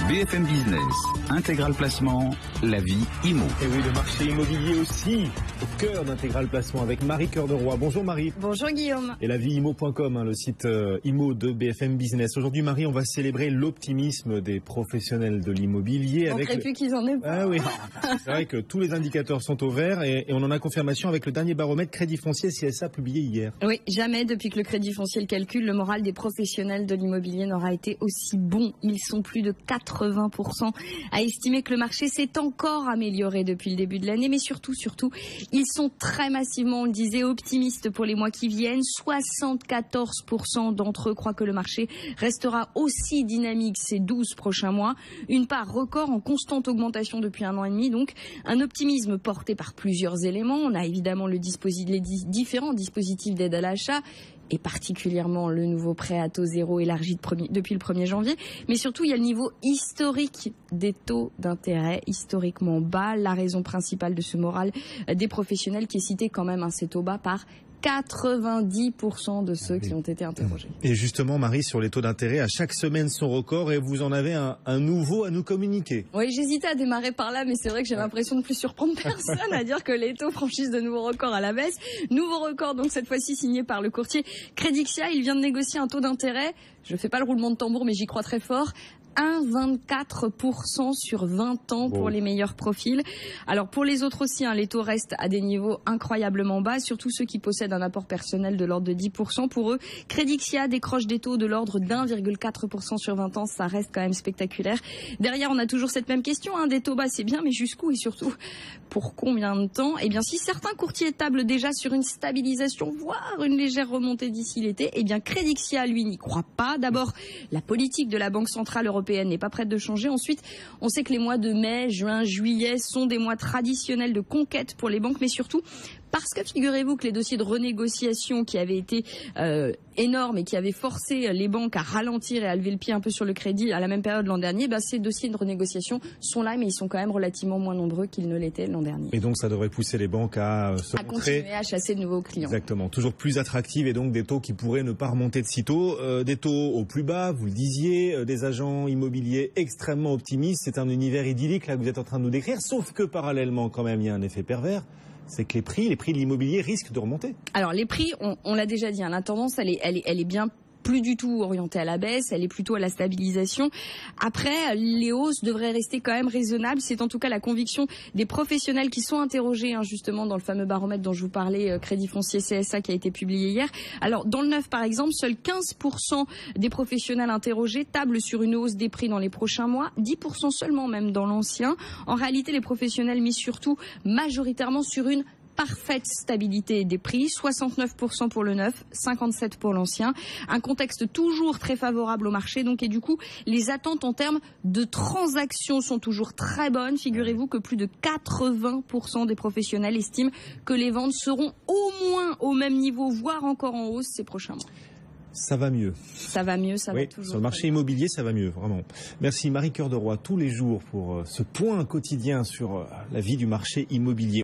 BFM Business, Intégral Placement, la vie IMO. Et oui, le marché immobilier aussi, au cœur d'Intégral Placement avec Marie Cœur de Roy. Bonjour Marie. Bonjour Guillaume. Et la vie IMO.com, le site IMO de BFM Business. Aujourd'hui Marie, on va célébrer l'optimisme des professionnels de l'immobilier. On ne ferait plus qu'ils en aient pas. Ah oui, c'est vrai que tous les indicateurs sont au vert et on en a confirmation avec le dernier baromètre Crédit Foncier CSA publié hier. Oui, jamais depuis que le Crédit Foncier le calcule, le moral des professionnels de l'immobilier n'aura été aussi bon. Ils sont plus de 80% à estimer que le marché s'est encore amélioré depuis le début de l'année, mais surtout, ils sont très massivement, on le disait, optimistes pour les mois qui viennent. 74% d'entre eux croient que le marché restera aussi dynamique ces 12 prochains mois. Une part record en constante augmentation depuis 1 an et demi, donc un optimisme porté par plusieurs éléments. On a évidemment les différents dispositifs d'aide à l'achat, et particulièrement le nouveau prêt à taux zéro élargi depuis le 1er janvier. Mais surtout, il y a le niveau historique des taux d'intérêt, historiquement bas. La raison principale de ce moral des professionnels qui est cité quand même, ces taux bas par 90% de ceux qui ont été interrogés. Et justement, Marie, sur les taux d'intérêt, à chaque semaine son record et vous en avez un nouveau à nous communiquer. Oui, j'hésitais à démarrer par là, mais c'est vrai que j'ai l'impression de ne plus surprendre personne à dire que les taux franchissent de nouveaux records à la baisse. Nouveau record, donc cette fois-ci signé par le courtier Credixia. Il vient de négocier un taux d'intérêt, je ne fais pas le roulement de tambour, mais j'y crois très fort, 1,24% sur 20 ans pour les meilleurs profils. Alors pour les autres aussi, les taux restent à des niveaux incroyablement bas, surtout ceux qui possèdent un apport personnel de l'ordre de 10%. Pour eux, Credixia décroche des taux de l'ordre d'1,4% sur 20 ans, ça reste quand même spectaculaire. Derrière, on a toujours cette même question, des taux bas c'est bien, mais jusqu'où et surtout pour combien de temps? Eh bien, si certains courtiers tablent déjà sur une stabilisation, voire une légère remontée d'ici l'été, eh bien Credixia, lui, n'y croit pas. D'abord, la politique de la Banque Centrale Européenne n'est pas prête de changer. Ensuite, on sait que les mois de mai, juin, juillet sont des mois traditionnels de conquête pour les banques, mais surtout parce que figurez-vous que les dossiers de renégociation qui avaient été énormes et qui avaient forcé les banques à ralentir et à lever le pied un peu sur le crédit à la même période l'an dernier, ces dossiers de renégociation sont là, mais ils sont quand même relativement moins nombreux qu'ils ne l'étaient l'an dernier. Et donc ça devrait pousser les banques à se montrer, continuer à chasser de nouveaux clients. Exactement, toujours plus attractives et donc des taux qui pourraient ne pas remonter de sitôt. Des taux au plus bas, vous le disiez, des agents immobiliers extrêmement optimistes. C'est un univers idyllique là que vous êtes en train de nous décrire, sauf que parallèlement quand même il y a un effet pervers. C'est que les prix de l'immobilier risquent de remonter. Alors les prix, on l'a déjà dit, la tendance elle est bien plus du tout orientée à la baisse, elle est plutôt à la stabilisation. Après, les hausses devraient rester quand même raisonnables. C'est en tout cas la conviction des professionnels qui sont interrogés justement dans le fameux baromètre dont je vous parlais, Crédit Foncier CSA, qui a été publié hier. Alors dans le neuf par exemple, seuls 15% des professionnels interrogés tablent sur une hausse des prix dans les prochains mois, 10% seulement même dans l'ancien. En réalité, les professionnels misent surtout majoritairement sur une parfaite stabilité des prix, 69% pour le neuf, 57% pour l'ancien. Un contexte toujours très favorable au marché, donc, et du coup, les attentes en termes de transactions sont toujours très bonnes. Figurez-vous que plus de 80% des professionnels estiment que les ventes seront au moins au même niveau, voire encore en hausse ces prochains mois. Ça va mieux. Ça va mieux, ça va toujours. Sur le marché immobilier, ça va mieux, vraiment. Merci Marie Cœur de Roy, tous les jours pour ce point quotidien sur la vie du marché immobilier.